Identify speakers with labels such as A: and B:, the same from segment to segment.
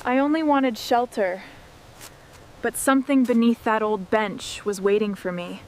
A: I only wanted shelter, but something beneath that old bench was waiting for me.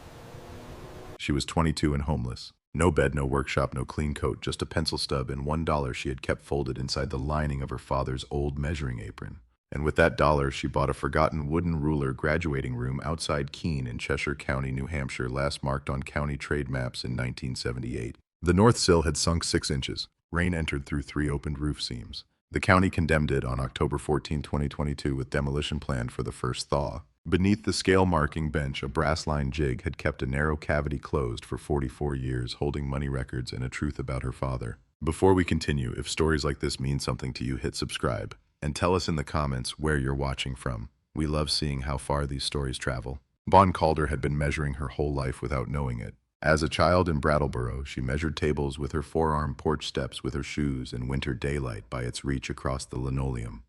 B: She was 22 and homeless. No bed, no workshop, no clean coat, just a pencil stub and $1 she had kept folded inside the lining of her father's old measuring apron. And with that dollar, she bought a forgotten wooden ruler graduating room outside Keene in Cheshire County, New Hampshire, last marked on county trade maps in 1978. The north sill had sunk 6 inches. Rain entered through 3 opened roof seams. The county condemned it on October 14, 2022, with demolition planned for the first thaw. Beneath the scale-marking bench, a brass-lined jig had kept a narrow cavity closed for 44 years, holding money records and a truth about her father. Before we continue, if stories like this mean something to you, hit subscribe. And tell us in the comments where you're watching from. We love seeing how far these stories travel. Mercer-Calder had been measuring her whole life without knowing it. As a child in Brattleboro, she measured tables with her forearm, porch steps with her shoes, and winter daylight by its reach across the linoleum.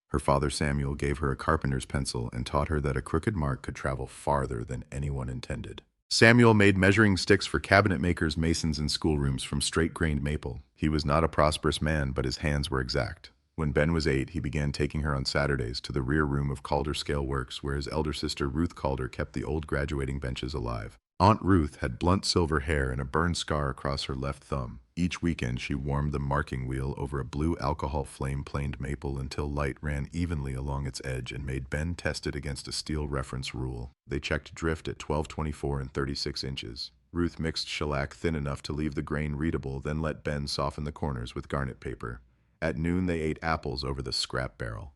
B: Her father Samuel gave her a carpenter's pencil and taught her that a crooked mark could travel farther than anyone intended. Samuel made measuring sticks for cabinet makers, masons, and schoolrooms from straight-grained maple. He was not a prosperous man, but his hands were exact. When Ben was 8, he began taking her on Saturdays to the rear room of Calder Scale Works, where his elder sister Ruth Calder kept the old graduating benches alive. Aunt Ruth had blunt silver hair and a burn scar across her left thumb. Each weekend, she warmed the marking wheel over a blue alcohol flame-planed maple until light ran evenly along its edge and made Ben test it against a steel reference rule. They checked drift at 12/24 and 36 inches. Ruth mixed shellac thin enough to leave the grain readable, then let Ben soften the corners with garnet paper. At noon, they ate apples over the scrap barrel.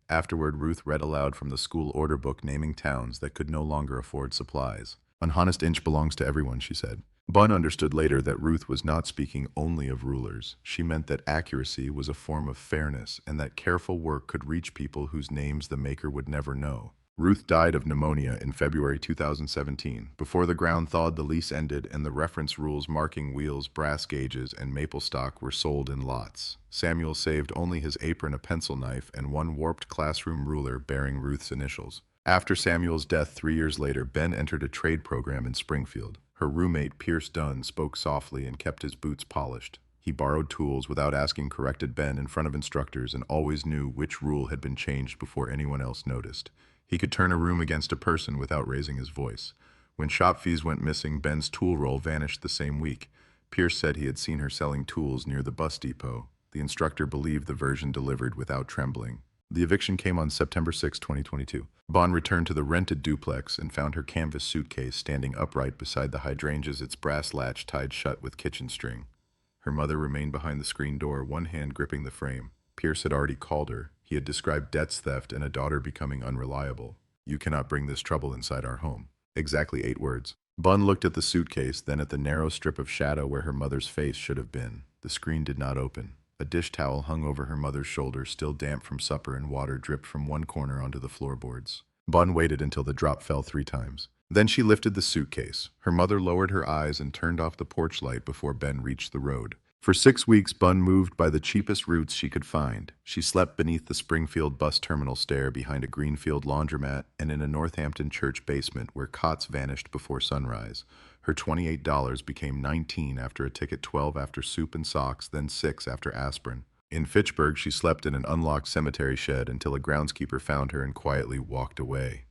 B: Afterward, Ruth read aloud from the school order book, naming towns that could no longer afford supplies. "An honest inch belongs to everyone," she said. Bun understood later that Ruth was not speaking only of rulers. She meant that accuracy was a form of fairness and that careful work could reach people whose names the maker would never know. Ruth died of pneumonia in February 2017. Before the ground thawed, the lease ended and the reference rules, marking wheels, brass gauges, and maple stock were sold in lots. Samuel saved only his apron, a pencil knife, and one warped classroom ruler bearing Ruth's initials. After Samuel's death 3 years later, Ben entered a trade program in Springfield. Her roommate, Pierce Dunn, spoke softly and kept his boots polished. He borrowed tools without asking, corrected Ben in front of instructors, and always knew which rule had been changed before anyone else noticed. He could turn a room against a person without raising his voice. When shop fees went missing, Ben's tool roll vanished the same week. Pierce said he had seen her selling tools near the bus depot. The instructor believed the version delivered without trembling. The eviction came on September 6, 2022. Bond returned to the rented duplex and found her canvas suitcase standing upright beside the hydrangeas, its brass latch tied shut with kitchen string. Her mother remained behind the screen door, one hand gripping the frame. Pierce had already called her. He had described debts, theft, and a daughter becoming unreliable. "You cannot bring this trouble inside our home." Exactly 8 words. Bun looked at the suitcase, then at the narrow strip of shadow where her mother's face should have been. The screen did not open. A dish towel hung over her mother's shoulder, still damp from supper, and water dripped from one corner onto the floorboards. Bun waited until the drop fell 3 times. Then she lifted the suitcase. Her mother lowered her eyes and turned off the porch light before Ben reached the road. For 6 weeks, Bun moved by the cheapest routes she could find. She slept beneath the Springfield bus terminal stair, behind a Greenfield laundromat, and in a Northampton church basement where cots vanished before sunrise. Her $28 became $19 after a ticket, $12 after soup and socks, then $6 after aspirin. In Fitchburg, she slept in an unlocked cemetery shed until a groundskeeper found her and quietly walked away.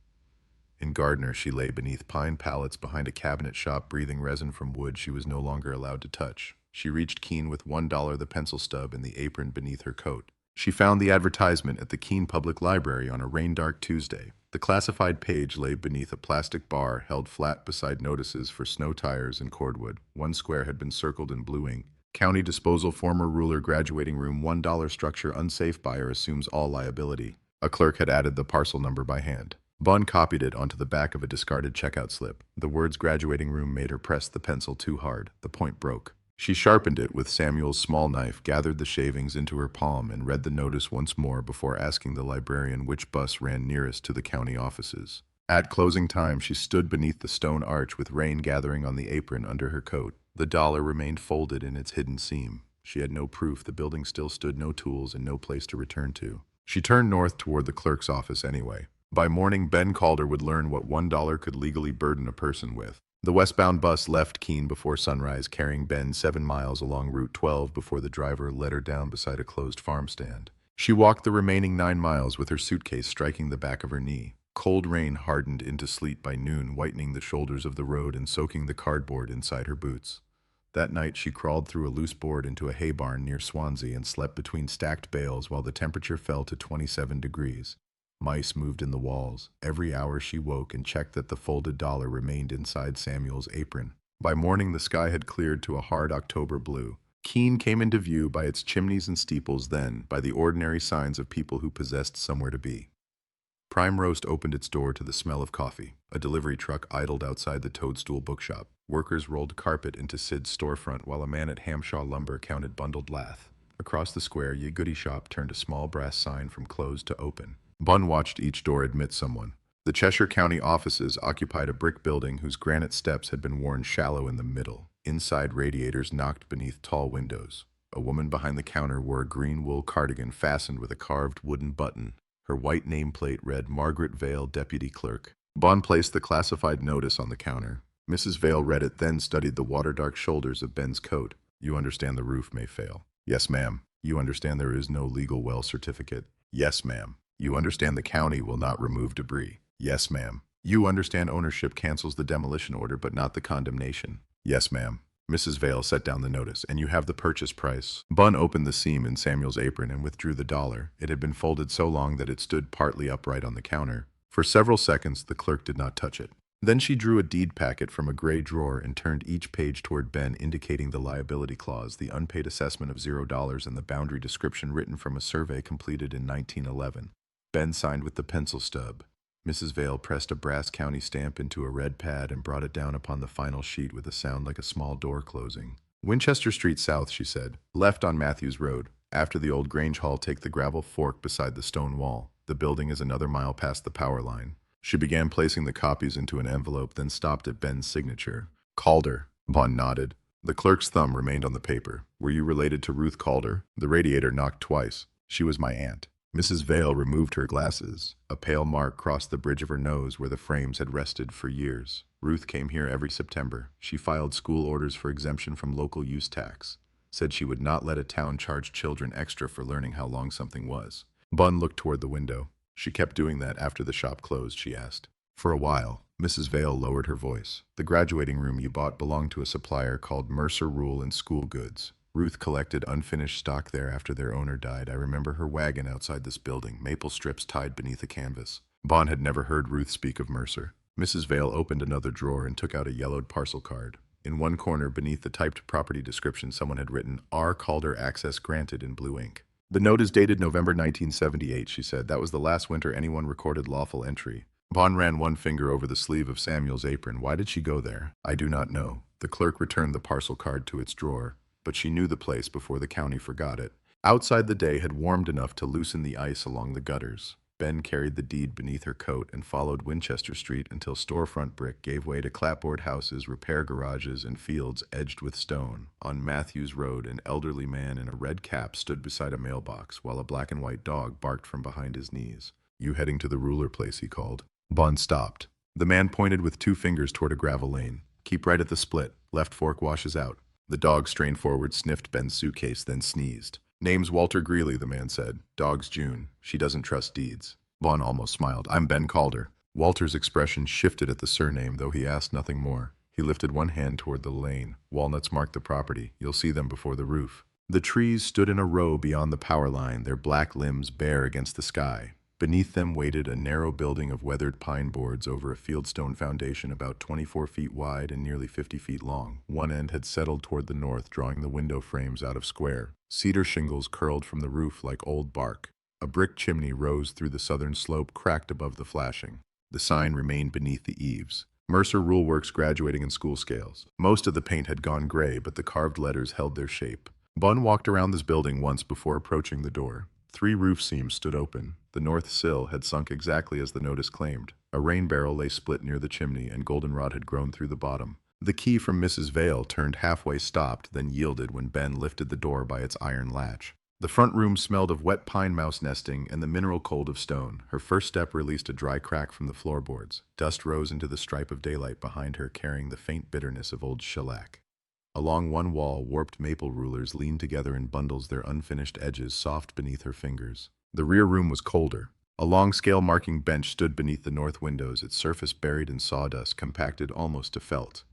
B: In Gardner, she lay beneath pine pallets behind a cabinet shop, breathing resin from wood she was no longer allowed to touch. She reached Keene with $1, the pencil stub, and the apron beneath her coat. She found the advertisement at the Keene Public Library on a rain-dark Tuesday. The classified page lay beneath a plastic bar held flat beside notices for snow tires and cordwood. One square had been circled in blue ink. County disposal, former ruler graduating room, $1 structure, unsafe, buyer assumes all liability. A clerk had added the parcel number by hand. Bun copied it onto the back of a discarded checkout slip. The words graduating room made her press the pencil too hard. The point broke. She sharpened it with Samuel's small knife, gathered the shavings into her palm, and read the notice once more before asking the librarian which bus ran nearest to the county offices. At closing time, she stood beneath the stone arch with rain gathering on the apron under her coat. The dollar remained folded in its hidden seam. She had no proof. The building still stood, no tools, and no place to return to. She turned north toward the clerk's office anyway. By morning, Mercer-Calder would learn what $1 could legally burden a person with. The westbound bus left Keene before sunrise, carrying Ben 7 miles along Route 12 before the driver let her down beside a closed farm stand. She walked the remaining 9 miles with her suitcase striking the back of her knee. Cold rain hardened into sleet by noon, whitening the shoulders of the road and soaking the cardboard inside her boots. That night she crawled through a loose board into a hay barn near Swansea and slept between stacked bales while the temperature fell to 27 degrees. Mice moved in the walls. Every hour she woke and checked that the folded dollar remained inside Samuel's apron. By morning the sky had cleared to a hard October blue. Keene came into view by its chimneys and steeples, then by the ordinary signs of people who possessed somewhere to be. Prime Roast opened its door to the smell of coffee. A delivery truck idled outside the Toadstool bookshop. Workers rolled carpet into Sid's storefront while a man at Hampshire lumber counted bundled lath. Across the square, Ye Goody Shop turned a small brass sign from closed to open. Bun watched each door admit someone. The Cheshire County offices occupied a brick building whose granite steps had been worn shallow in the middle. Inside, radiators knocked beneath tall windows. A woman behind the counter wore a green wool cardigan fastened with a carved wooden button. Her white nameplate read Margaret Vale, Deputy Clerk. Bond placed the classified notice on the counter. Mrs. Vale read it, then studied the water-dark shoulders of Ben's coat. You understand the roof may fail. Yes, ma'am. You understand there is no legal well certificate. Yes, ma'am. You understand the county will not remove debris. Yes, ma'am. You understand ownership cancels the demolition order but not the condemnation. Yes, ma'am. Mrs. Vale set down the notice. And you have the purchase price. Bun opened the seam in Samuel's apron and withdrew the dollar. It had been folded so long that it stood partly upright on the counter. For several seconds, the clerk did not touch it. Then she drew a deed packet from a gray drawer and turned each page toward Ben, indicating the liability clause, the unpaid assessment of $0, and the boundary description written from a survey completed in 1911. Ben signed with the pencil stub. Mrs. Vale pressed a brass county stamp into a red pad and brought it down upon the final sheet with a sound like a small door closing. Winchester Street South, she said. Left on Matthews Road. After the old Grange Hall, take the gravel fork beside the stone wall. The building is another mile past the power line. She began placing the copies into an envelope, then stopped at Ben's signature. Calder. Bond nodded. The clerk's thumb remained on the paper. Were you related to Ruth Calder? The radiator knocked twice. She was my aunt. Mrs. Vale removed her glasses. A pale mark crossed the bridge of her nose where the frames had rested for years. Ruth came here every September. She filed school orders for exemption from local use tax. Said she would not let a town charge children extra for learning how long something was. Bun looked toward the window. She kept doing that after the shop closed, she asked. For a while. Mrs. Vale lowered her voice. The graduating room you bought belonged to a supplier called Mercer Rule and School Goods. Ruth collected unfinished stock there after their owner died. I remember her wagon outside this building, maple strips tied beneath a canvas. Bond had never heard Ruth speak of Mercer. Mrs. Vale opened another drawer and took out a yellowed parcel card. In one corner, beneath the typed property description, someone had written, R. Calder access granted in blue ink. The note is dated November 1978, she said. That was the last winter anyone recorded lawful entry. Bond ran one finger over the sleeve of Samuel's apron. Why did she go there? I do not know. The clerk returned the parcel card to its drawer. But she knew the place before the county forgot it. Outside, the day had warmed enough to loosen the ice along the gutters. Ben carried the deed beneath her coat and followed Winchester Street until storefront brick gave way to clapboard houses, repair garages, and fields edged with stone. On Matthews Road, an elderly man in a red cap stood beside a mailbox, while a black and white dog barked from behind his knees. You heading to the ruler place, he called. Bond stopped. The man pointed with two fingers toward a gravel lane. Keep right at the split. Left fork washes out. The dog strained forward, sniffed Ben's suitcase, then sneezed. Name's Walter Greeley, the man said. Dog's June. She doesn't trust deeds. Vaughn almost smiled. I'm Ben Calder. Walter's expression shifted at the surname, though he asked nothing more. He lifted one hand toward the lane. Walnuts marked the property. You'll see them before the roof. The trees stood in a row beyond the power line, their black limbs bare against the sky. Beneath them waited a narrow building of weathered pine boards over a fieldstone foundation about 24 feet wide and nearly 50 feet long. One end had settled toward the north, drawing the window frames out of square. Cedar shingles curled from the roof like old bark. A brick chimney rose through the southern slope, cracked above the flashing. The sign remained beneath the eaves. Mercer Rule Works graduating in school scales. Most of the paint had gone gray, but the carved letters held their shape. Bun walked around this building once before approaching the door. 3 roof seams stood open. The north sill had sunk exactly as the notice claimed. A rain barrel lay split near the chimney, and goldenrod had grown through the bottom. The key from Mrs. Vale turned halfway, stopped, then yielded when Ben lifted the door by its iron latch. The front room smelled of wet pine mouse nesting and the mineral cold of stone. Her first step released a dry crack from the floorboards. Dust rose into the stripe of daylight behind her, carrying the faint bitterness of old shellac. Along one wall, warped maple rulers leaned together in bundles, their unfinished edges soft beneath her fingers. The rear room was colder. A long scale-marking bench stood beneath the north windows, its surface buried in sawdust, compacted almost to felt.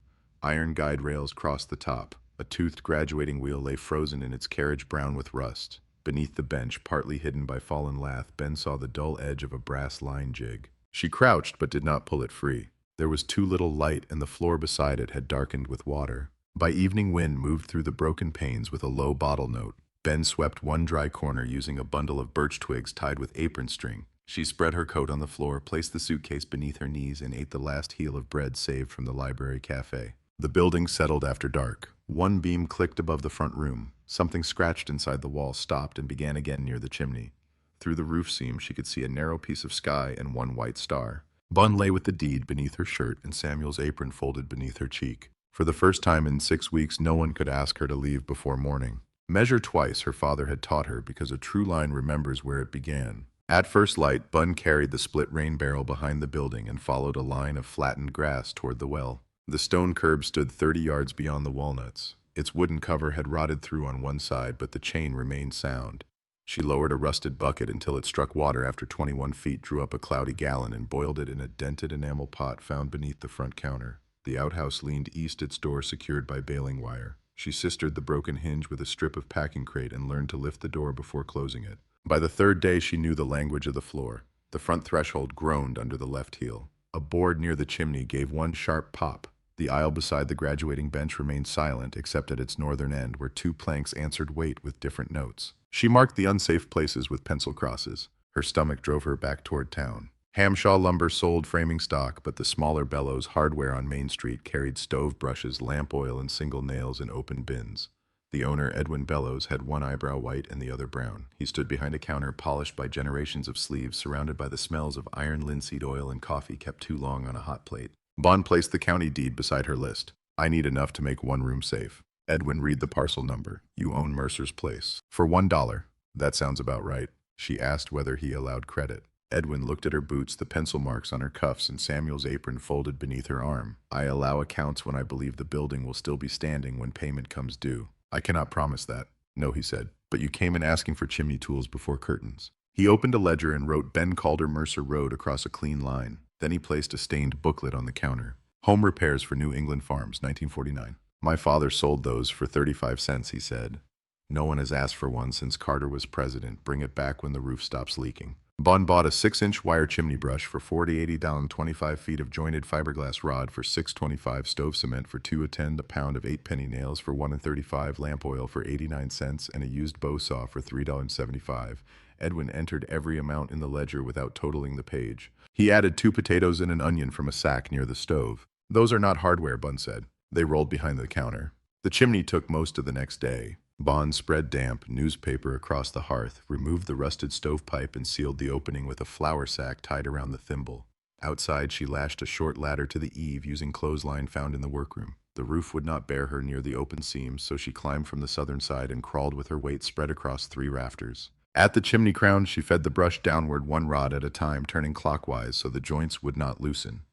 B: Iron guide rails crossed the top. A toothed graduating wheel lay frozen in its carriage brown with rust. Beneath the bench, partly hidden by fallen lath, Ben saw the dull edge of a brass line jig. She crouched but did not pull it free. There was too little light, and the floor beside it had darkened with water. By evening, wind moved through the broken panes with a low bottle note. Ben swept one dry corner using a bundle of birch twigs tied with apron string. She spread her coat on the floor, placed the suitcase beneath her knees, and ate the last heel of bread saved from the library cafe. The building settled after dark. One beam clicked above the front room. Something scratched inside the wall, stopped, and began again near the chimney. Through the roof seam, she could see a narrow piece of sky and one white star. Bun lay with the deed beneath her shirt and Samuel's apron folded beneath her cheek. For the first time in 6 weeks, no one could ask her to leave before morning. Measure twice, her father had taught her, because a true line remembers where it began. At first light, Bun carried the split rain barrel behind the building and followed a line of flattened grass toward the well. The stone curb stood 30 yards beyond the walnuts. Its wooden cover had rotted through on one side, but the chain remained sound. She lowered a rusted bucket until it struck water after 21 feet, drew up a cloudy gallon, and boiled it in a dented enamel pot found beneath the front counter. The outhouse leaned east, its door secured by baling wire. She sistered the broken hinge with a strip of packing crate and learned to lift the door before closing it. By the third day, she knew the language of the floor. The front threshold groaned under the left heel. A board near the chimney gave one sharp pop. The aisle beside the graduating bench remained silent, except at its northern end, where two planks answered weight with different notes. She marked the unsafe places with pencil crosses. Her stomach drove her back toward town. Hampshire lumber sold framing stock, but the smaller Bellows hardware on Main Street carried stove brushes, lamp oil, and single nails in open bins. The owner, Edwin Bellows, had one eyebrow white and the other brown. He stood behind a counter polished by generations of sleeves, surrounded by the smells of iron linseed oil and coffee kept too long on a hot plate. Bond placed the county deed beside her list. I need enough to make one room safe. Edwin, read the parcel number. You own Mercer's place. For $1. That sounds about right. She asked whether he allowed credit. Edwin looked at her boots, the pencil marks on her cuffs, and Samuel's apron folded beneath her arm. I allow accounts when I believe the building will still be standing when payment comes due. I cannot promise that. No, he said, but you came in asking for chimney tools before curtains. He opened a ledger and wrote Ben Calder, Mercer Road across a clean line. Then he placed a stained booklet on the counter. Home repairs for New England Farms, 1949. My father sold those for 35 cents, he said. No one has asked for one since Carter was president. Bring it back when the roof stops leaking. Bun bought a 6-inch wire chimney brush for $40.80 down 25 feet of jointed fiberglass rod for $6.25, stove cement for $2.10, a pound of 8-penny nails for $1.35, lamp oil for 89 cents, and a used bow saw for $3.75. Edwin entered every amount in the ledger without totaling the page. He added 2 potatoes and an onion from a sack near the stove. Those are not hardware, Bun said. They rolled behind the counter. The chimney took most of the next day. Bond spread damp newspaper across the hearth, removed the rusted stovepipe, and sealed the opening with a flour sack tied around the thimble. Outside, she lashed a short ladder to the eave using clothesline found in the workroom. The roof would not bear her near the open seams, so she climbed from the southern side and crawled with her weight spread across 3 rafters. At the chimney crown, she fed the brush downward 1 rod at a time, turning clockwise so the joints would not loosen.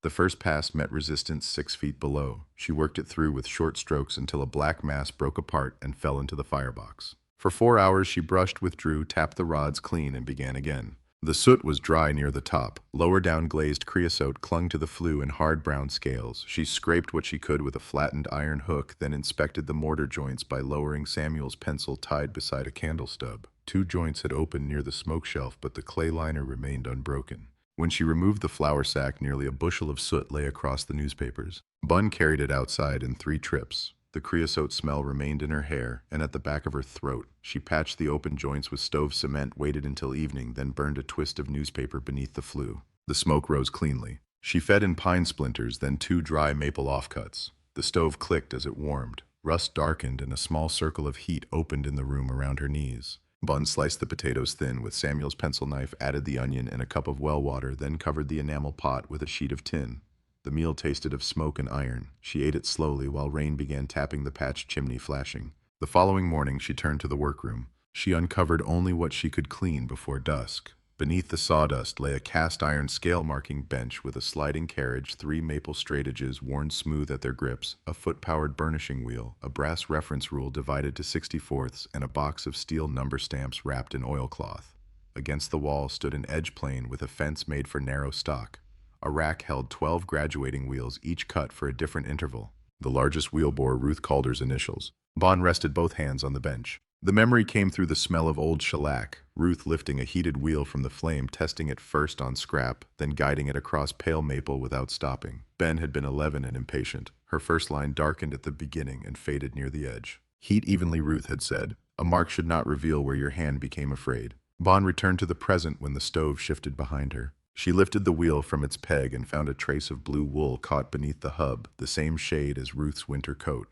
B: The first pass met resistance 6 feet below. She worked it through with short strokes until a black mass broke apart and fell into the firebox. For 4 hours she brushed, withdrew, tapped the rods clean, and began again. The soot was dry near the top. Lower down glazed creosote clung to the flue in hard brown scales. She scraped what she could with a flattened iron hook, then inspected the mortar joints by lowering Samuel's pencil tied beside a candle stub. 2 joints had opened near the smoke shelf, but the clay liner remained unbroken. When she removed the flour sack, nearly a bushel of soot lay across the newspapers. Bun carried it outside in 3 trips. The creosote smell remained in her hair and at the back of her throat. She patched the open joints with stove cement, waited until evening, then burned a twist of newspaper beneath the flue. The smoke rose cleanly. She fed in pine splinters, then 2 dry maple offcuts. The stove clicked as it warmed. Rust darkened and a small circle of heat opened in the room around her knees. Bun sliced the potatoes thin with Samuel's pencil knife, added the onion and a cup of well water, then covered the enamel pot with a sheet of tin. The meal tasted of smoke and iron. She ate it slowly while rain began tapping the patched chimney, flashing. The following morning she turned to the workroom. She uncovered only what she could clean before dusk. Beneath the sawdust lay a cast-iron scale-marking bench with a sliding carriage, 3 maple straightedges worn smooth at their grips, a foot-powered burnishing wheel, a brass reference rule divided to 64ths, and a box of steel number stamps wrapped in oilcloth. Against the wall stood an edge plane with a fence made for narrow stock. A rack held 12 graduating wheels, each cut for a different interval. The largest wheel bore Ruth Calder's initials. Bond rested both hands on the bench. The memory came through the smell of old shellac, Ruth lifting a heated wheel from the flame, testing it first on scrap, then guiding it across pale maple without stopping. Ben had been 11 and impatient. Her first line darkened at the beginning and faded near the edge. Heat evenly, Ruth had said. A mark should not reveal where your hand became afraid. Bond returned to the present when the stove shifted behind her. She lifted the wheel from its peg and found a trace of blue wool caught beneath the hub, the same shade as Ruth's winter coat.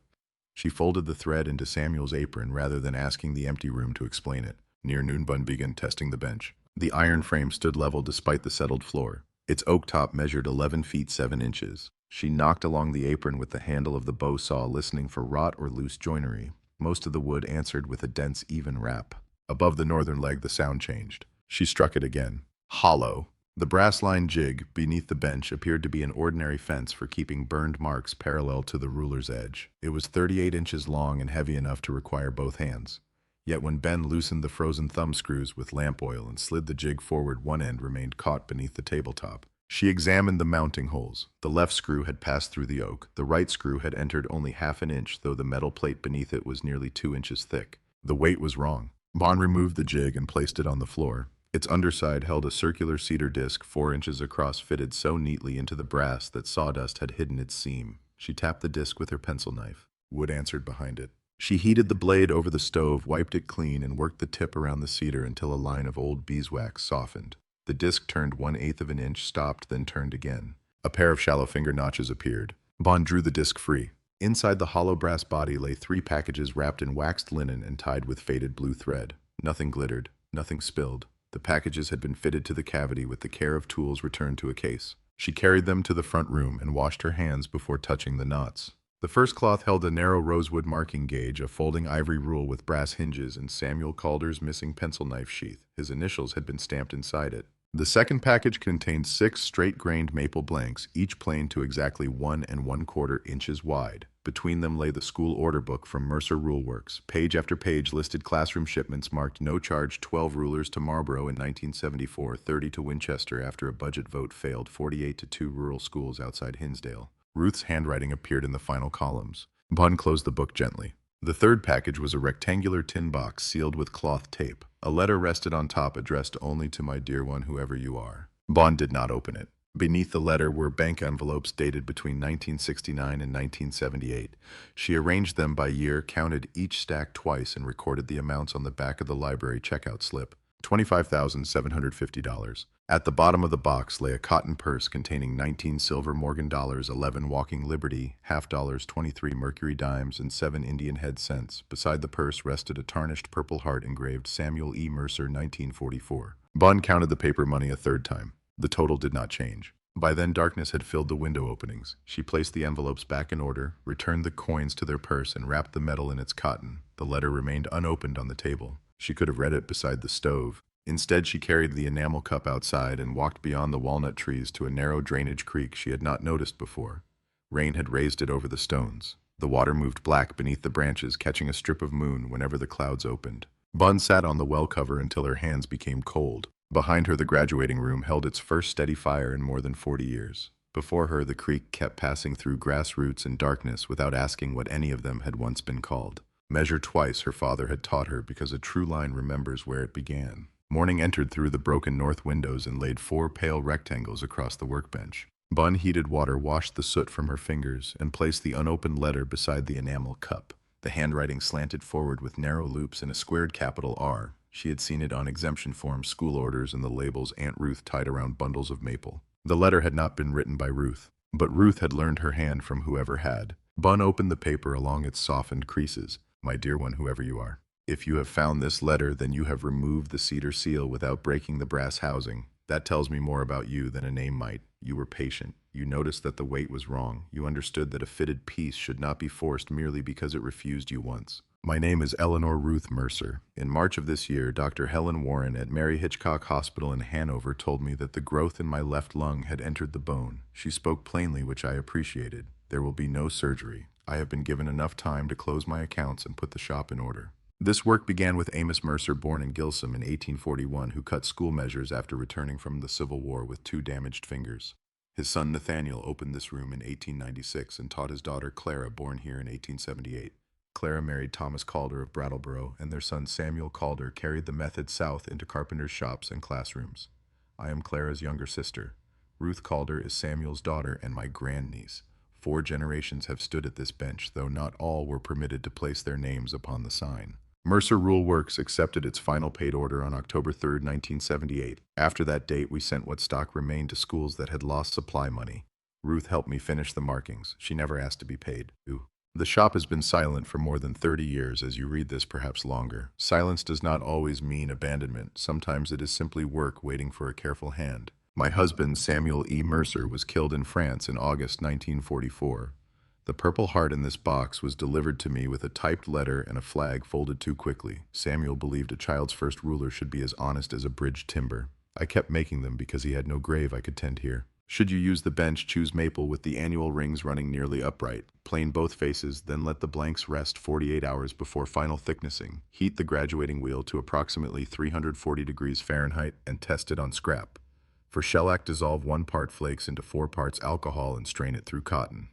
B: She folded the thread into Samuel's apron rather than asking the empty room to explain it. Near noon, Bund began testing the bench. The iron frame stood level despite the settled floor. Its oak top measured 11 feet 7 inches. She knocked along the apron with the handle of the bow saw, listening for rot or loose joinery. Most of the wood answered with a dense, even rap. Above the northern leg, the sound changed. She struck it again. Hollow. The brass-lined jig beneath the bench appeared to be an ordinary fence for keeping burned marks parallel to the ruler's edge. It was 38 inches long and heavy enough to require both hands. Yet when Ben loosened the frozen thumb screws with lamp oil and slid the jig forward, one end remained caught beneath the tabletop. She examined the mounting holes. The left screw had passed through the oak. The right screw had entered only half an inch, though the metal plate beneath it was nearly 2 inches thick. The weight was wrong. Bond removed the jig and placed it on the floor. Its underside held a circular cedar disc 4 inches across, fitted so neatly into the brass that sawdust had hidden its seam. She tapped the disc with her pencil knife. Wood answered behind it. She heated the blade over the stove, wiped it clean, and worked the tip around the cedar until a line of old beeswax softened. The disc turned 1/8 of an inch, stopped, then turned again. A pair of shallow finger notches appeared. Bond drew the disc free. Inside the hollow brass body lay 3 packages wrapped in waxed linen and tied with faded blue thread. Nothing glittered, nothing spilled. The packages had been fitted to the cavity with the care of tools returned to a case. She carried them to the front room and washed her hands before touching the knots. The first cloth held a narrow rosewood marking gauge, a folding ivory rule with brass hinges, and Samuel Calder's missing pencil knife sheath. His initials had been stamped inside it. The second package contained 6 straight-grained maple blanks, each planed to exactly 1 1/4 inches wide. Between them lay the school order book from Mercer Rule Works. Page after page listed classroom shipments marked no charge: 12 rulers to Marlborough in 1974, 30 to Winchester after a budget vote failed, 48 to 2 rural schools outside Hinsdale. Ruth's handwriting appeared in the final columns. Bond closed the book gently. The third package was a rectangular tin box sealed with cloth tape. A letter rested on top, addressed only to my dear one, whoever you are. Bond did not open it. Beneath the letter were bank envelopes dated between 1969 and 1978. She arranged them by year, counted each stack twice, and recorded the amounts on the back of the library checkout slip. $25,750. At the bottom of the box lay a cotton purse containing 19 silver Morgan dollars, 11 Walking Liberty, half dollars, 23 Mercury dimes, and 7 Indian head cents. Beside the purse rested a tarnished purple heart engraved Samuel E. Mercer, 1944. Bond counted the paper money a third time. The total did not change. By then, darkness had filled the window openings. She placed the envelopes back in order, returned the coins to their purse, and wrapped the metal in its cotton. The letter remained unopened on the table. She could have read it beside the stove. Instead, she carried the enamel cup outside and walked beyond the walnut trees to a narrow drainage creek she had not noticed before. Rain had raised it over the stones. The water moved black beneath the branches, catching a strip of moon whenever the clouds opened. Bund sat on the well cover until her hands became cold. Behind her, the graduating room held its first steady fire in more than 40 years. Before her, the creek kept passing through grass roots and darkness without asking what any of them had once been called. Measure twice, her father had taught her, because a true line remembers where it began. Morning entered through the broken north windows and laid 4 pale rectangles across the workbench. Bun heated water washed the soot from her fingers and placed the unopened letter beside the enamel cup. The handwriting slanted forward with narrow loops and a squared capital R. She had seen it on exemption forms, school orders, and the labels Aunt Ruth tied around bundles of maple. The letter had not been written by Ruth, but Ruth had learned her hand from whoever had. Bun opened the paper along its softened creases. My dear one, whoever you are. If you have found this letter, then you have removed the cedar seal without breaking the brass housing. That tells me more about you than a name might. You were patient. You noticed that the weight was wrong. You understood that a fitted piece should not be forced merely because it refused you once. My name is Eleanor Ruth Mercer. In March of this year, Dr. Helen Warren at Mary Hitchcock Hospital in Hanover told me that the growth in my left lung had entered the bone. She spoke plainly, which I appreciated. There will be no surgery. I have been given enough time to close my accounts and put the shop in order. This work began with Amos Mercer, born in Gilsum in 1841, who cut school measures after returning from the Civil War with two damaged fingers. His son Nathaniel opened this room in 1896 and taught his daughter Clara, born here in 1878. Clara married Thomas Calder of Brattleboro, and their son Samuel Calder carried the method south into carpenters' shops and classrooms. I am Clara's younger sister. Ruth Calder is Samuel's daughter and my grandniece. 4 generations have stood at this bench, though not all were permitted to place their names upon the sign. Mercer Rule Works accepted its final paid order on October 3, 1978. After that date, we sent what stock remained to schools that had lost supply money. Ruth helped me finish the markings. She never asked to be paid. The shop has been silent for more than 30 years, as you read this, perhaps longer. Silence does not always mean abandonment. Sometimes it is simply work waiting for a careful hand. My husband, Samuel E. Mercer, was killed in France in August 1944. The Purple Heart in this box was delivered to me with a typed letter and a flag folded too quickly. Samuel believed a child's first ruler should be as honest as a bridge timber. I kept making them because he had no grave I could tend here. Should you use the bench, choose maple with the annual rings running nearly upright. Plane both faces, then let the blanks rest 48 hours before final thicknessing. Heat the graduating wheel to approximately 340 degrees Fahrenheit and test it on scrap. For shellac, dissolve 1 part flakes into 4 parts alcohol and strain it through cotton.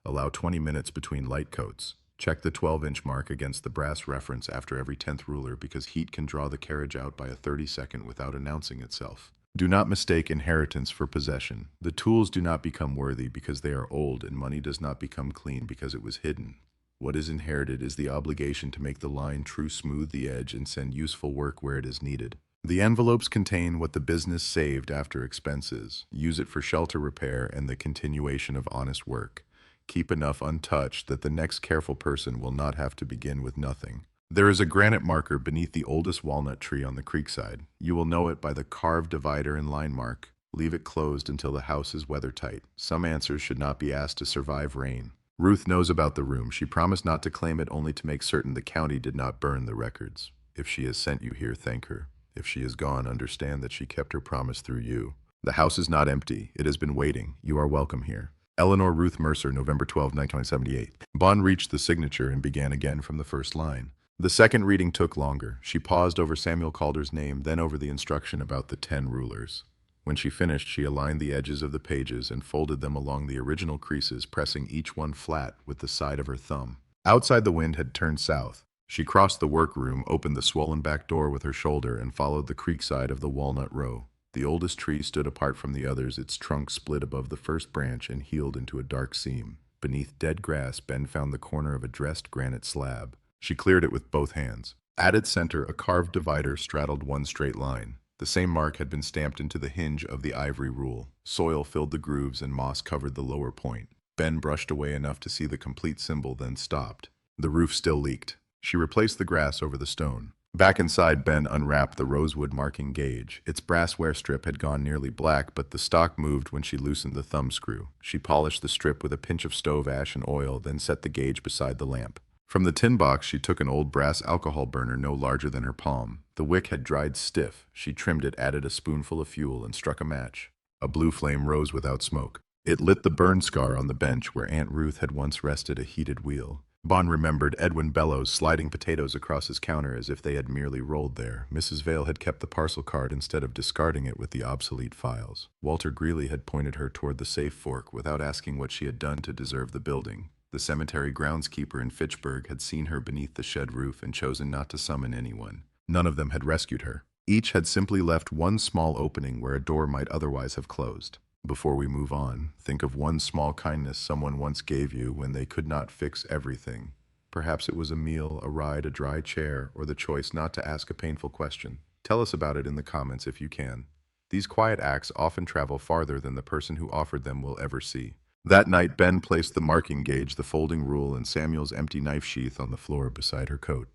B: Allow 20 minutes between light coats. Check the 12-inch mark against the brass reference after every 10th ruler because heat can draw the carriage out by a 30-second without announcing itself. Do not mistake inheritance for possession. The tools do not become worthy because they are old, and money does not become clean because it was hidden. What is inherited is the obligation to make the line true, smooth the edge, and send useful work where it is needed. The envelopes contain what the business saved after expenses. Use it for shelter repair and the continuation of honest work. Keep enough untouched that the next careful person will not have to begin with nothing. There is a granite marker beneath the oldest walnut tree on the creekside. You will know it by the carved divider and line mark. Leave it closed until the house is weathertight. Some answers should not be asked to survive rain. Ruth knows about the room. She promised not to claim it, only to make certain the county did not burn the records. If she has sent you here, thank her. If she is gone, understand that she kept her promise through you. The house is not empty. It has been waiting. You are welcome here. Eleanor Ruth Mercer, November 12, 1978. Bond reached the signature and began again from the first line. The second reading took longer. She paused over Samuel Calder's name, then over the instruction about the 10 rulers. When she finished, she aligned the edges of the pages and folded them along the original creases, pressing each one flat with the side of her thumb. Outside, the wind had turned south. She crossed the workroom, opened the swollen back door with her shoulder, and followed the creek side of the walnut row. The oldest tree stood apart from the others, its trunk split above the first branch and healed into a dark seam. Beneath dead grass, Ben found the corner of a dressed granite slab. She cleared it with both hands. At its center, a carved divider straddled one straight line. The same mark had been stamped into the hinge of the ivory rule. Soil filled the grooves and moss covered the lower point. Ben brushed away enough to see the complete symbol, then stopped. The roof still leaked. She replaced the grass over the stone. Back inside, Ben unwrapped the rosewood marking gauge. Its brass wear strip had gone nearly black, but the stock moved when she loosened the thumb screw. She polished the strip with a pinch of stove ash and oil, then set the gauge beside the lamp. From the tin box, she took an old brass alcohol burner no larger than her palm. The wick had dried stiff. She trimmed it, added a spoonful of fuel, and struck a match. A blue flame rose without smoke. It lit the burn scar on the bench where Aunt Ruth had once rested a heated wheel. Bond remembered Edwin Bellows sliding potatoes across his counter as if they had merely rolled there. Mrs. Vale had kept the parcel card instead of discarding it with the obsolete files. Walter Greeley had pointed her toward the safe fork without asking what she had done to deserve the building. The cemetery groundskeeper in Fitchburg had seen her beneath the shed roof and chosen not to summon anyone. None of them had rescued her. Each had simply left one small opening where a door might otherwise have closed. Before we move on, think of one small kindness someone once gave you when they could not fix everything. Perhaps it was a meal, a ride, a dry chair, or the choice not to ask a painful question. Tell us about it in the comments if you can. These quiet acts often travel farther than the person who offered them will ever see. That night, Ben placed the marking gauge, the folding rule, and Samuel's empty knife sheath on the floor beside her coat.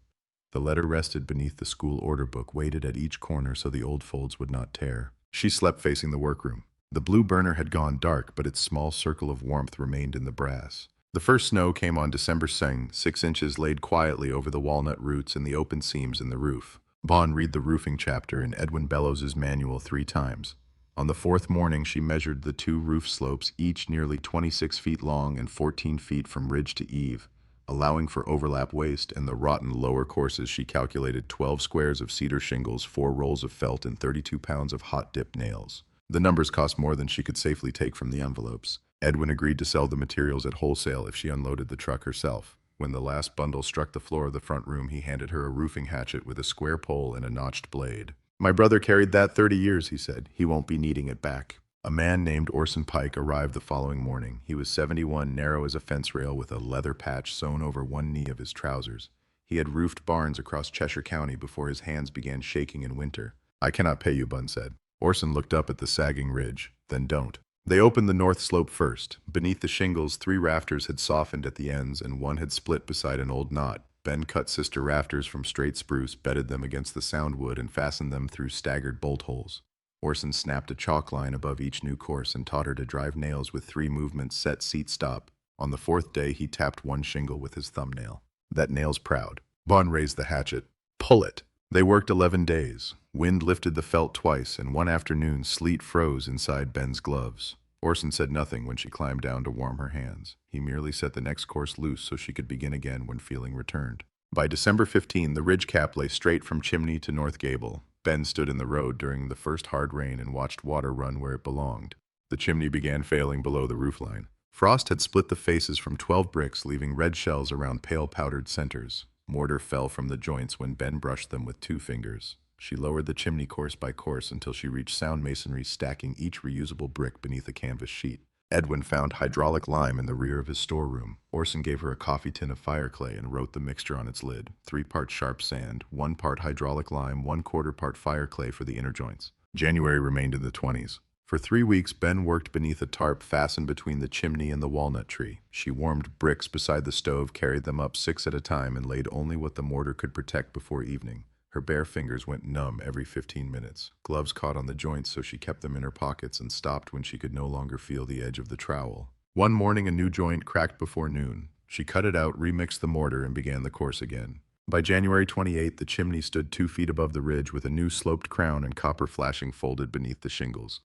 B: The letter rested beneath the school order book, weighted at each corner so the old folds would not tear. She slept facing the workroom. The blue burner had gone dark, but its small circle of warmth remained in the brass. The first snow came on December 6 inches laid quietly over the walnut roots and the open seams in the roof. Bond read the roofing chapter in Edwin Bellows' manual 3 times. On the 4th morning, she measured the 2 roof slopes, each nearly 26 feet long and 14 feet from ridge to eave. Allowing for overlap waste and the rotten lower courses, she calculated 12 squares of cedar shingles, 4 rolls of felt, and 32 pounds of hot-dipped nails. The numbers cost more than she could safely take from the envelopes. Edwin agreed to sell the materials at wholesale if she unloaded the truck herself. When the last bundle struck the floor of the front room, he handed her a roofing hatchet with a square pole and a notched blade. "My brother carried that 30 years, he said. He won't be needing it back." A man named Orson Pike arrived the following morning. He was 71, narrow as a fence rail, with a leather patch sewn over one knee of his trousers. He had roofed barns across Cheshire County before his hands began shaking in winter. "I cannot pay you," Bunn said. Orson looked up at the sagging ridge. "Then don't." They opened the north slope first. Beneath the shingles, 3 rafters had softened at the ends, and one had split beside an old knot. Ben cut sister rafters from straight spruce, bedded them against the sound wood, and fastened them through staggered bolt holes. Orson snapped a chalk line above each new course and taught her to drive nails with 3 movements: set, seat, stop. On the 4th day, he tapped one shingle with his thumbnail. "That nail's proud." Bon raised the hatchet. "Pull it." They worked 11 days. Wind lifted the felt twice, and one afternoon sleet froze inside Ben's gloves. Orson said nothing when she climbed down to warm her hands. He merely set the next course loose so she could begin again when feeling returned. By December 15, the ridge cap lay straight from chimney to north gable. Ben stood in the road during the first hard rain and watched water run where it belonged. The chimney began failing below the roofline. Frost had split the faces from 12 bricks, leaving red shells around pale powdered centers. Mortar fell from the joints when Ben brushed them with 2 fingers. She lowered the chimney course by course until she reached sound masonry, stacking each reusable brick beneath a canvas sheet. Edwin found hydraulic lime in the rear of his storeroom. Orson gave her a coffee tin of fire clay and wrote the mixture on its lid: 3 parts sharp sand, 1 part hydraulic lime, 1/4 part fire clay for the inner joints. January remained in the 20s. For 3 weeks, Ben worked beneath a tarp fastened between the chimney and the walnut tree. She warmed bricks beside the stove, carried them up 6 at a time, and laid only what the mortar could protect before evening. Her bare fingers went numb every 15 minutes. Gloves caught on the joints, so she kept them in her pockets and stopped when she could no longer feel the edge of the trowel. One morning, a new joint cracked before noon. She cut it out, remixed the mortar, and began the course again. By January 28, the chimney stood 2 feet above the ridge with a new sloped crown and copper flashing folded beneath the shingles.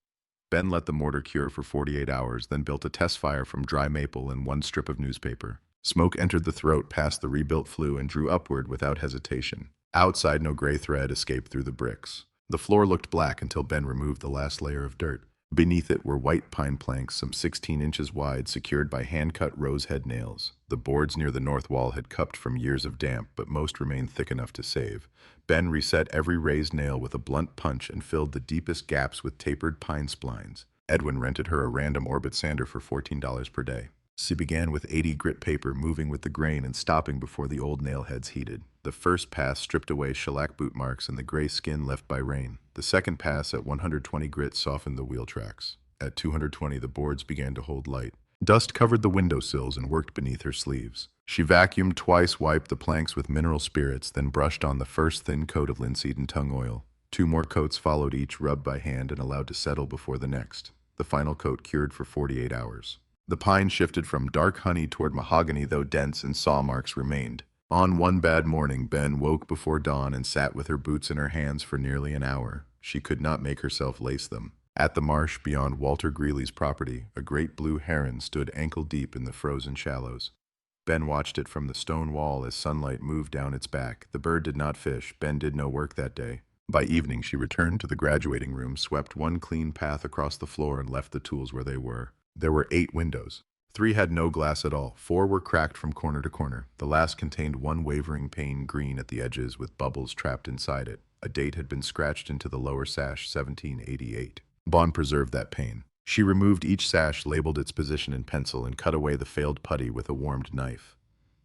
B: Ben let the mortar cure for 48 hours, then built a test fire from dry maple and 1 strip of newspaper. Smoke entered the throat past the rebuilt flue and drew upward without hesitation. Outside, no gray thread escaped through the bricks. The floor looked black until Ben removed the last layer of dirt. Beneath it were white pine planks, some 16 inches wide, secured by hand-cut rose-head nails. The boards near the north wall had cupped from years of damp, but most remained thick enough to save. Ben reset every raised nail with a blunt punch and filled the deepest gaps with tapered pine splines. Edwin rented her a random orbit sander for $14 per day. She began with 80 grit paper, moving with the grain and stopping before the old nail heads heated. The first pass stripped away shellac boot marks and the gray skin left by rain. The second pass at 120 grit softened the wheel tracks. At 220, the boards began to hold light. Dust covered the windowsills and worked beneath her sleeves. She vacuumed twice, wiped the planks with mineral spirits, then brushed on the first thin coat of linseed and tung oil. 2 more coats followed, each rubbed by hand and allowed to settle before the next. The final coat cured for 48 hours. The pine shifted from dark honey toward mahogany, though dense, and saw marks remained. On one bad morning, Ben woke before dawn and sat with her boots in her hands for nearly an hour. She could not make herself lace them. At the marsh beyond Walter Greeley's property, a great blue heron stood ankle-deep in the frozen shallows. Ben watched it from the stone wall as sunlight moved down its back. The bird did not fish. Ben did no work that day. By evening, she returned to the graduating room, swept 1 clean path across the floor, and left the tools where they were. There were 8 windows. 3 had no glass at all. 4 were cracked from corner to corner. The last contained 1 wavering pane, green at the edges with bubbles trapped inside it. A date had been scratched into the lower sash, 1788. Bond preserved that pane. She removed each sash, labeled its position in pencil, and cut away the failed putty with a warmed knife.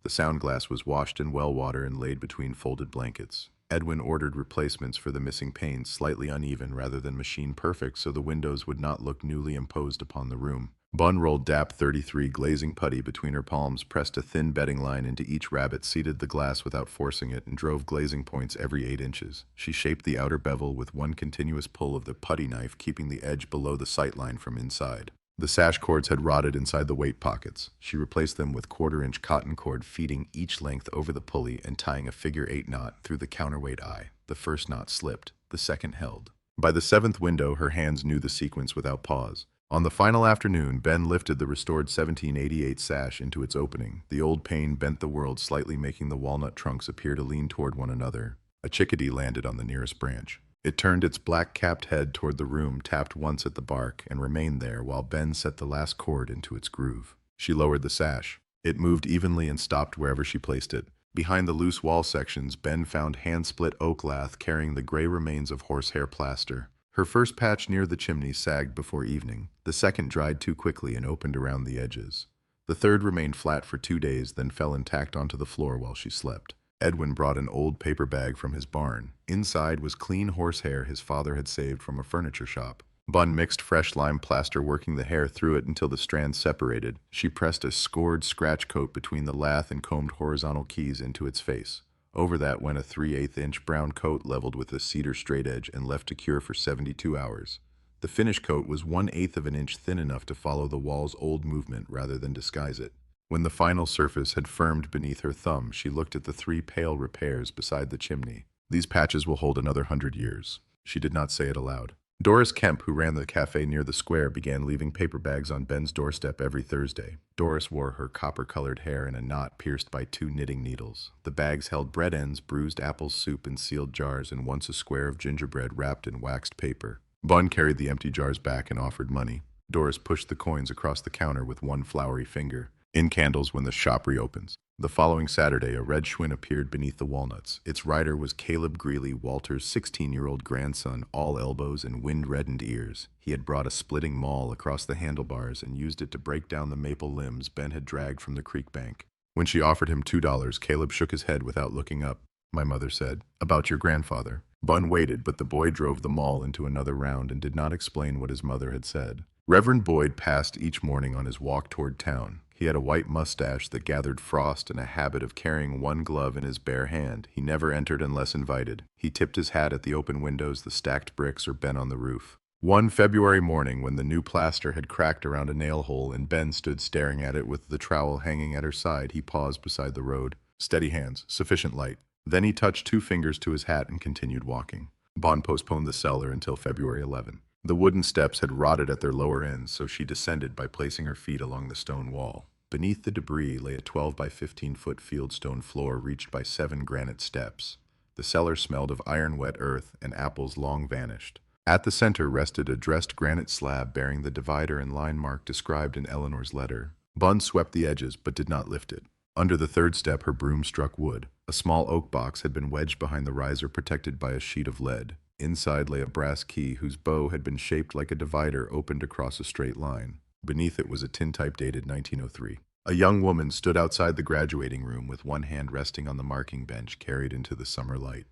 B: The sound glass was washed in well water and laid between folded blankets. Edwin ordered replacements for the missing panes, slightly uneven rather than machine perfect, so the windows would not look newly imposed upon the room. Bun rolled DAP 33 glazing putty between her palms, pressed a thin bedding line into each rabbet, seated the glass without forcing it, and drove glazing points every 8 inches. She shaped the outer bevel with 1 continuous pull of the putty knife, keeping the edge below the sight line from inside. The sash cords had rotted inside the weight pockets. She replaced them with 1/4-inch cotton cord, feeding each length over the pulley and tying a figure-8 knot through the counterweight eye. The first knot slipped, the second held. By the 7th window, her hands knew the sequence without pause. On the final afternoon, Ben lifted the restored 1788 sash into its opening. The old pane bent the world slightly, making the walnut trunks appear to lean toward one another. A chickadee landed on the nearest branch. It turned its black-capped head toward the room, tapped once at the bark, and remained there while Ben set the last chord into its groove. She lowered the sash. It moved evenly and stopped wherever she placed it. Behind the loose wall sections, Ben found hand-split oak lath carrying the gray remains of horsehair plaster. Her first patch near the chimney sagged before evening. The second dried too quickly and opened around the edges. The third remained flat for 2 days, then fell intact onto the floor while she slept. Edwin brought an old paper bag from his barn. Inside was clean horsehair his father had saved from a furniture shop. Bun mixed fresh lime plaster, working the hair through it until the strands separated. She pressed a scored scratch coat between the lath and combed horizontal keys into its face. Over that went a 3/8-inch brown coat leveled with a cedar straight edge and left to cure for 72 hours. The finished coat was 1/8 of an inch thin, enough to follow the wall's old movement rather than disguise it. When the final surface had firmed beneath her thumb, she looked at the 3 pale repairs beside the chimney. These patches will hold another 100 years. She did not say it aloud. Doris Kemp, who ran the cafe near the square, began leaving paper bags on Ben's doorstep every Thursday. Doris wore her copper-colored hair in a knot pierced by 2 knitting needles. The bags held bread ends, bruised apple soup in sealed jars, and once a square of gingerbread wrapped in waxed paper. Bun carried the empty jars back and offered money. Doris pushed the coins across the counter with one floury finger. In candles when the shop reopens. The following Saturday, a red Schwinn appeared beneath the walnuts. Its rider was Caleb Greeley, Walter's 16-year-old grandson, all elbows and wind-reddened ears. He had brought a splitting maul across the handlebars and used it to break down the maple limbs Ben had dragged from the creek bank. When she offered him $2, Caleb shook his head without looking up. "My mother said, about your grandfather." Bun waited, but the boy drove the maul into another round and did not explain what his mother had said. Reverend Boyd passed each morning on his walk toward town. He had a white mustache that gathered frost and a habit of carrying one glove in his bare hand. He never entered unless invited. He tipped his hat at the open windows, the stacked bricks, or Ben on the roof. One February morning, when the new plaster had cracked around a nail hole and Ben stood staring at it with the trowel hanging at her side, he paused beside the road. "Steady hands, sufficient light." Then he touched 2 fingers to his hat and continued walking. Bond postponed the cellar until February 11. The wooden steps had rotted at their lower ends, so she descended by placing her feet along the stone wall. Beneath the debris lay a 12 by 15-foot fieldstone floor reached by 7 granite steps. The cellar smelled of iron-wet earth, and apples long vanished. At the center rested a dressed granite slab bearing the divider and line mark described in Eleanor's letter. Bun swept the edges, but did not lift it. Under the 3rd step, her broom struck wood. A small oak box had been wedged behind the riser, protected by a sheet of lead. Inside lay a brass key whose bow had been shaped like a divider opened across a straight line. Beneath it was a tintype dated 1903. A young woman stood outside the graduating room with one hand resting on the marking bench carried into the summer light.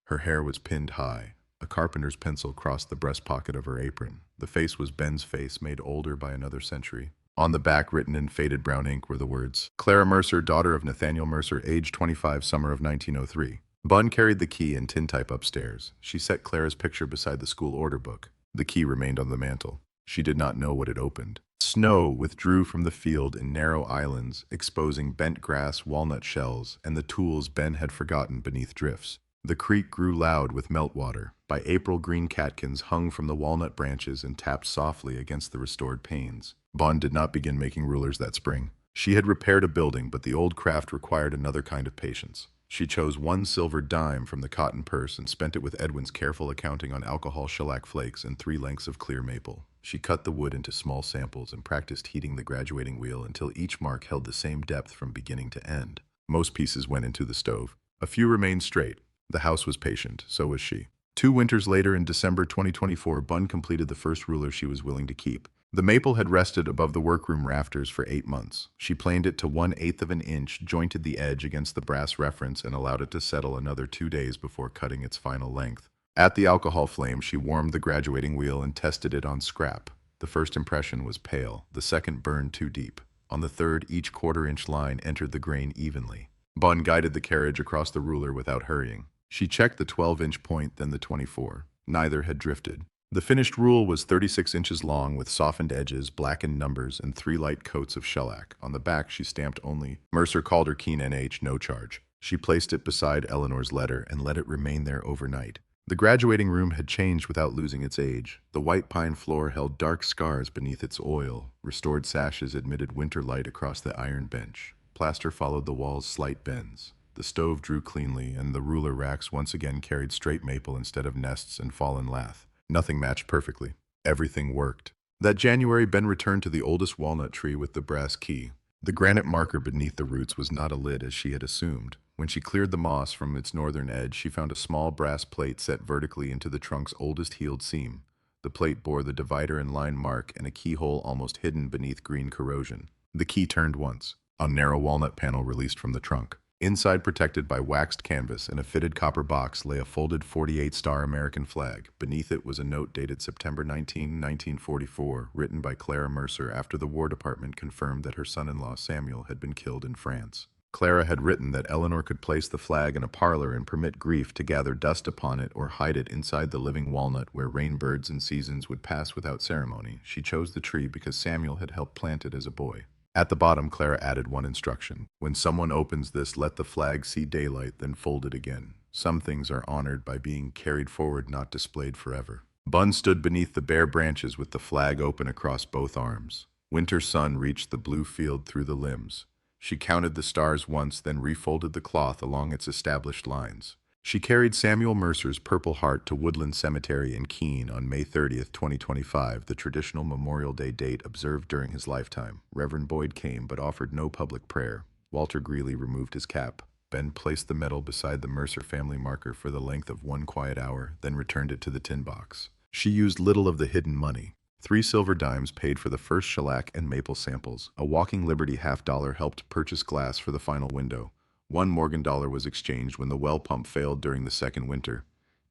B: Her hair was pinned high. A carpenter's pencil crossed the breast pocket of her apron. The face was Ben's face, made older by another century. On the back, written in faded brown ink, were the words, "Clara Mercer, daughter of Nathaniel Mercer, age 25, summer of 1903. Bun carried the key and tintype upstairs. She set Clara's picture beside the school order book. The key remained on the mantel. She did not know what it opened. Snow withdrew from the field in narrow islands, exposing bent grass, walnut shells, and the tools Ben had forgotten beneath drifts. The creek grew loud with meltwater. By April, green catkins hung from the walnut branches and tapped softly against the restored panes. Bun did not begin making rulers that spring. She had repaired a building, but the old craft required another kind of patience. She chose 1 silver dime from the cotton purse and spent it with Edwin's careful accounting on alcohol shellac flakes and 3 lengths of clear maple. She cut the wood into small samples and practiced heating the graduating wheel until each mark held the same depth from beginning to end. Most pieces went into the stove. A few remained straight. The house was patient, so was she. 2 winters later, in December 2024, Bun completed the first ruler she was willing to keep. The maple had rested above the workroom rafters for 8 months. She planed it to 1/8 of an inch, jointed the edge against the brass reference, and allowed it to settle another 2 days before cutting its final length. At the alcohol flame, she warmed the graduating wheel and tested it on scrap. The first impression was pale. The second burned too deep. On the third, each 1/4-inch line entered the grain evenly. Bun guided the carriage across the ruler without hurrying. She checked the 12-inch point, then the 24. Neither had drifted. The finished rule was 36 inches long with softened edges, blackened numbers, and 3 light coats of shellac. On the back, she stamped only Mercer-Calder, Keene, NH, no charge. She placed it beside Eleanor's letter and let it remain there overnight. The graduating room had changed without losing its age. The white pine floor held dark scars beneath its oil. Restored sashes admitted winter light across the iron bench. Plaster followed the wall's slight bends. The stove drew cleanly, and the ruler racks once again carried straight maple instead of nests and fallen lath. Nothing matched perfectly. Everything worked. That January, Ben returned to the oldest walnut tree with the brass key. The granite marker beneath the roots was not a lid as she had assumed. When she cleared the moss from its northern edge, she found a small brass plate set vertically into the trunk's oldest healed seam. The plate bore the divider and line mark and a keyhole almost hidden beneath green corrosion. The key turned once. A narrow walnut panel released from the trunk. Inside, protected by waxed canvas and a fitted copper box, lay a folded 48-star American flag. Beneath it was a note dated September 19, 1944, written by Clara Mercer after the War Department confirmed that her son-in-law Samuel had been killed in France. Clara had written that Eleanor could place the flag in a parlor and permit grief to gather dust upon it or hide it inside the living walnut where rainbirds and seasons would pass without ceremony. She chose the tree because Samuel had helped plant it as a boy. At the bottom, Clara added one instruction. When someone opens this, let the flag see daylight, then fold it again. Some things are honored by being carried forward, not displayed forever. Bun stood beneath the bare branches with the flag open across both arms. Winter sun reached the blue field through the limbs. She counted the stars once, then refolded the cloth along its established lines. She carried Samuel Mercer's Purple Heart to Woodland Cemetery in Keene on May 30th, 2025, the traditional Memorial Day date observed during his lifetime. Reverend Boyd came but offered no public prayer. Walter Greeley removed his cap. Ben placed the medal beside the Mercer family marker for the length of one quiet hour, then returned it to the tin box. She used little of the hidden money. 3 silver dimes paid for the first shellac and maple samples. A Walking Liberty $50 helped purchase glass for the final window. 1 Morgan dollar was exchanged when the well pump failed during the second winter.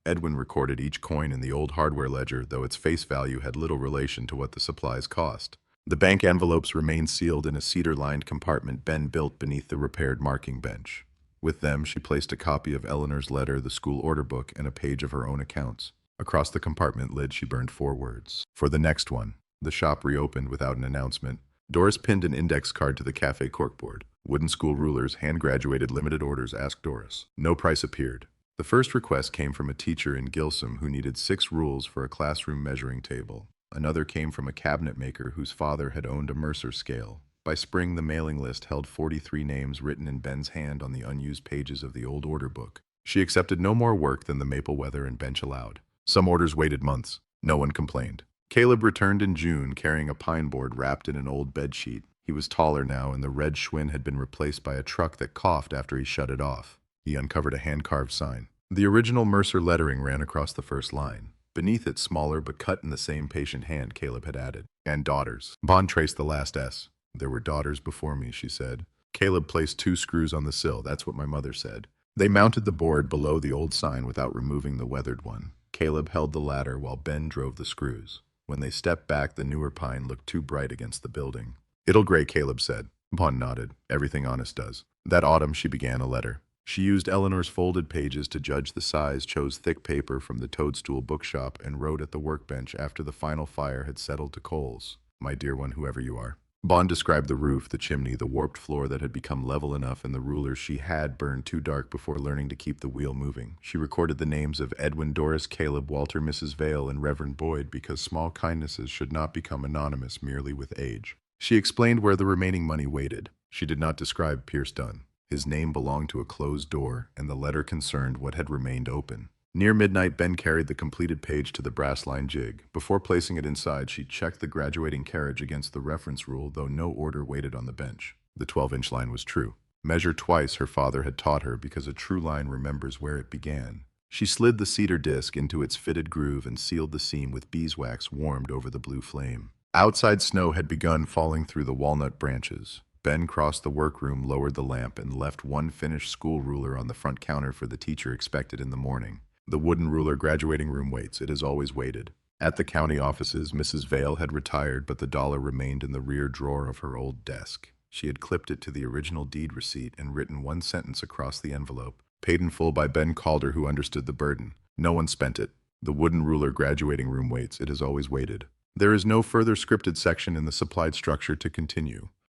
B: Edwin recorded each coin in the old hardware ledger, though its face value had little relation to what the supplies cost. The bank envelopes remained sealed in a cedar-lined compartment Ben built beneath the repaired marking bench. With them, she placed a copy of Eleanor's letter, the school order book, and a page of her own accounts. Across the compartment lid, she burned 4 words. For the next one. The shop reopened without an announcement. Doris pinned an index card to the cafe corkboard. Wooden school rulers, hand-graduated, limited orders, asked Doris. No price appeared. The first request came from a teacher in Gilsum who needed 6 rules for a classroom measuring table. Another came from a cabinet maker whose father had owned a Mercer scale. By spring, the mailing list held 43 names written in Ben's hand on the unused pages of the old order book. She accepted no more work than the maple weather and bench allowed. Some orders waited months. No one complained. Caleb returned in June carrying a pine board wrapped in an old bedsheet. He was taller now, and the red Schwinn had been replaced by a truck that coughed after he shut it off. He uncovered a hand-carved sign. The original Mercer lettering ran across the first line. Beneath it, smaller but cut in the same patient hand, Caleb had added, "And daughters." Bond traced the last S. "There were daughters before me," she said. Caleb placed 2 screws on the sill. "That's what my mother said." They mounted the board below the old sign without removing the weathered one. Caleb held the ladder while Ben drove the screws. When they stepped back, the newer pine looked too bright against the building. "It'll gray," Caleb said. Bond nodded. "Everything honest does." That autumn, she began a letter. She used Eleanor's folded pages to judge the size, chose thick paper from the Toadstool bookshop, and wrote at the workbench after the final fire had settled to coals. "My dear one, whoever you are." Bond described the roof, the chimney, the warped floor that had become level enough, and the rulers she had burned too dark before learning to keep the wheel moving. She recorded the names of Edwin, Doris, Caleb, Walter, Mrs. Vale, and Reverend Boyd because small kindnesses should not become anonymous merely with age. She explained where the remaining money waited. She did not describe Pierce Dunn. His name belonged to a closed door, and the letter concerned what had remained open. Near midnight, Ben carried the completed page to the brass-lined jig. Before placing it inside, she checked the graduating carriage against the reference rule, though no order waited on the bench. The 12-inch line was true. Measure twice, her father had taught her, because a true line remembers where it began. She slid the cedar disc into its fitted groove and sealed the seam with beeswax warmed over the blue flame. Outside snow had begun falling through the walnut branches. Ben crossed the workroom, lowered the lamp, and left one finished school ruler on the front counter for the teacher expected in the morning. The wooden ruler graduating room waits. It has always waited. At the county offices, Mrs. Vale had retired, but the dollar remained in the rear drawer of her old desk. She had clipped it to the original deed receipt and written one sentence across the envelope. Paid in full by Ben Calder, who understood the burden. No one spent it. The wooden ruler graduating room waits. It has always waited. There is no further scripted section in the supplied structure to continue.